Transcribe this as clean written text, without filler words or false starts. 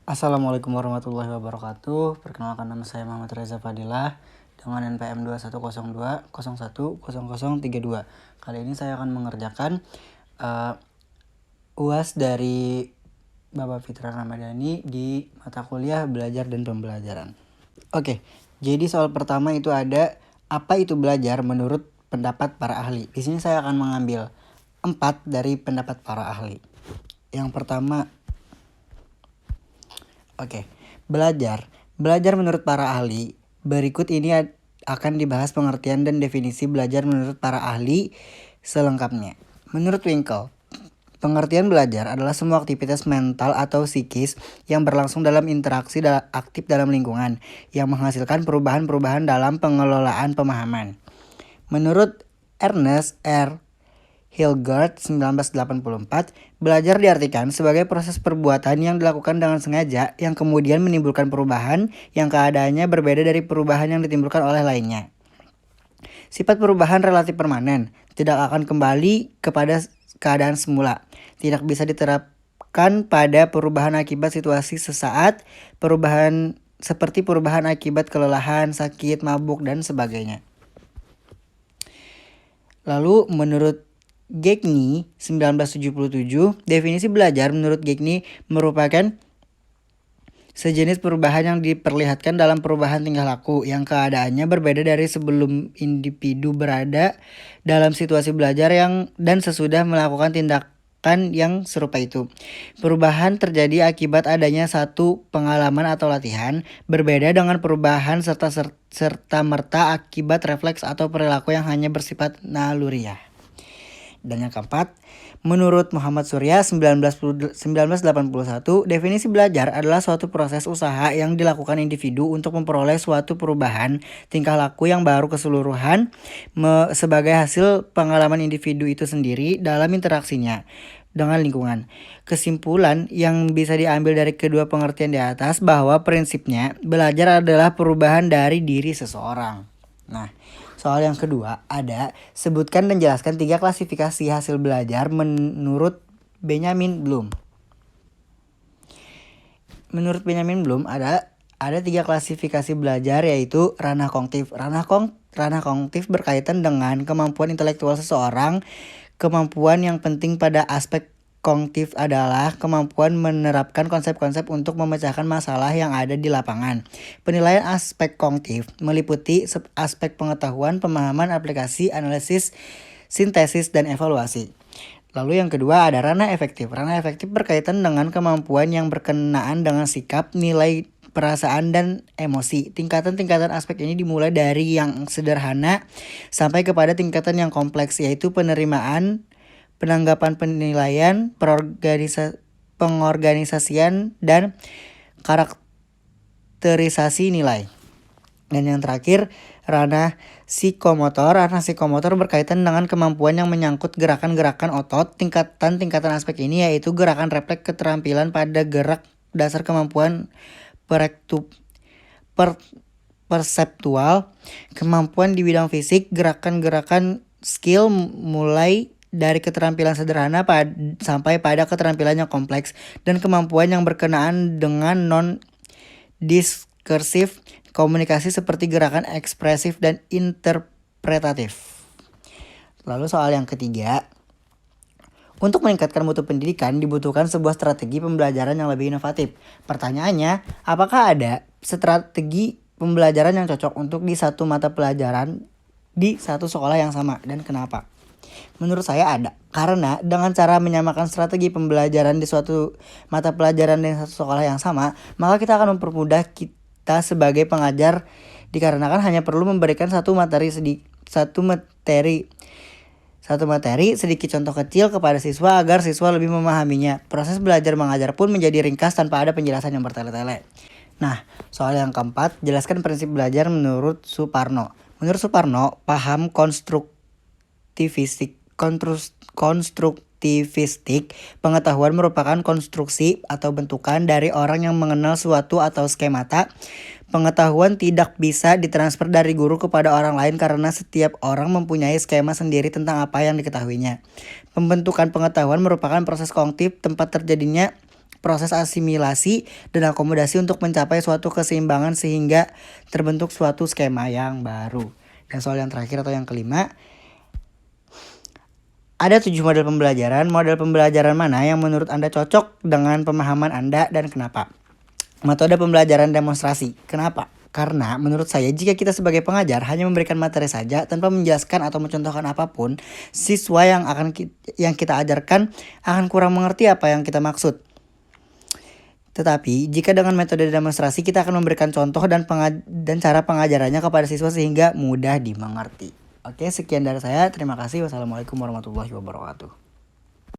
Assalamualaikum warahmatullahi wabarakatuh. Perkenalkan, nama saya Muhammad Reza Fadilah dengan NPM 2102010032. Kali ini saya akan mengerjakan UAS dari Bapak Fitra Ramadhani di mata kuliah belajar dan pembelajaran. Oke, jadi soal pertama itu ada apa itu belajar menurut pendapat para ahli. Di sini saya akan mengambil 4 dari pendapat para ahli. Yang pertama, belajar. Belajar menurut para ahli. Berikut ini akan dibahas pengertian dan definisi belajar menurut para ahli selengkapnya. Menurut Winkel, pengertian belajar adalah semua aktivitas mental atau psikis yang berlangsung dalam interaksi aktif dalam lingkungan, yang menghasilkan perubahan-perubahan dalam pengelolaan pemahaman. Menurut Ernest R. Hilgard 1984, belajar diartikan sebagai proses perbuatan yang dilakukan dengan sengaja yang kemudian menimbulkan perubahan yang keadaannya berbeda dari perubahan yang ditimbulkan oleh lainnya. Sifat perubahan relatif permanen, tidak akan kembali kepada keadaan semula, tidak bisa diterapkan pada perubahan akibat situasi sesaat, perubahan seperti perubahan akibat kelelahan, sakit, mabuk, dan sebagainya. Lalu menurut Gagne 1977, definisi belajar menurut Gagne merupakan sejenis perubahan yang diperlihatkan dalam perubahan tingkah laku yang keadaannya berbeda dari sebelum individu berada dalam situasi belajar dan sesudah melakukan tindakan yang serupa itu. Perubahan terjadi akibat adanya satu pengalaman atau latihan, berbeda dengan perubahan serta-merta akibat refleks atau perilaku yang hanya bersifat naluriah. Dan yang keempat, menurut Muhammad Surya 1981, definisi belajar adalah suatu proses usaha yang dilakukan individu untuk memperoleh suatu perubahan tingkah laku yang baru keseluruhan sebagai hasil pengalaman individu itu sendiri dalam interaksinya dengan lingkungan. Kesimpulan yang bisa diambil dari kedua pengertian di atas bahwa prinsipnya belajar adalah perubahan dari diri seseorang. Nah, soal yang kedua ada sebutkan dan jelaskan 3 klasifikasi hasil belajar menurut Benjamin Bloom. Menurut Benjamin Bloom ada 3 klasifikasi belajar, yaitu ranah kognitif. Ranah kognitif berkaitan dengan kemampuan intelektual seseorang. Kemampuan yang penting pada aspek kognitif adalah kemampuan menerapkan konsep-konsep untuk memecahkan masalah yang ada di lapangan. Penilaian aspek kognitif meliputi aspek pengetahuan, pemahaman, aplikasi, analisis, sintesis, dan evaluasi. Lalu yang kedua ada ranah efektif. Ranah efektif berkaitan dengan kemampuan yang berkenaan dengan sikap, nilai, perasaan, dan emosi. Tingkatan-tingkatan aspek ini dimulai dari yang sederhana sampai kepada tingkatan yang kompleks, yaitu penerimaan, penanggapan, penilaian, pengorganisasian, dan karakterisasi nilai. Dan yang terakhir, ranah psikomotor. Ranah psikomotor berkaitan dengan kemampuan yang menyangkut gerakan-gerakan otot. Tingkatan-tingkatan aspek ini yaitu gerakan refleks, keterampilan pada gerak dasar, kemampuan perseptual, kemampuan di bidang fisik, gerakan-gerakan skill mulai dari keterampilan sederhana sampai pada keterampilan yang kompleks, dan kemampuan yang berkenaan dengan non-diskursif komunikasi seperti gerakan ekspresif dan interpretatif. Lalu soal yang ketiga, untuk meningkatkan mutu pendidikan dibutuhkan sebuah strategi pembelajaran yang lebih inovatif. Pertanyaannya, apakah ada strategi pembelajaran yang cocok untuk di satu mata pelajaran di satu sekolah yang sama, dan kenapa? Menurut saya ada, karena dengan cara menyamakan strategi pembelajaran di suatu mata pelajaran di satu sekolah yang sama, maka kita akan mempermudah kita sebagai pengajar, dikarenakan hanya perlu memberikan satu materi sedikit contoh kecil kepada siswa agar siswa lebih memahaminya. Proses belajar mengajar pun menjadi ringkas tanpa ada penjelasan yang bertele-tele. Nah, soal yang keempat, jelaskan prinsip belajar menurut Suparno. Menurut Suparno, paham konstruktivistik pengetahuan merupakan konstruksi atau bentukan dari orang yang mengenal suatu atau skemata. Pengetahuan tidak bisa ditransfer dari guru kepada orang lain karena setiap orang mempunyai skema sendiri tentang apa yang diketahuinya. Pembentukan pengetahuan merupakan proses kognitif tempat terjadinya proses asimilasi dan akomodasi untuk mencapai suatu keseimbangan sehingga terbentuk suatu skema yang baru. Dan soal yang terakhir atau yang kelima, ada 7 model pembelajaran. Model pembelajaran mana yang menurut Anda cocok dengan pemahaman Anda dan kenapa? Metode pembelajaran demonstrasi. Kenapa? Karena menurut saya jika kita sebagai pengajar hanya memberikan materi saja tanpa menjelaskan atau mencontohkan apapun, siswa yang kita ajarkan akan kurang mengerti apa yang kita maksud. Tetapi jika dengan metode demonstrasi kita akan memberikan contoh dan cara pengajarannya kepada siswa sehingga mudah dimengerti. Oke, sekian dari saya. Terima kasih. Wassalamualaikum warahmatullahi wabarakatuh.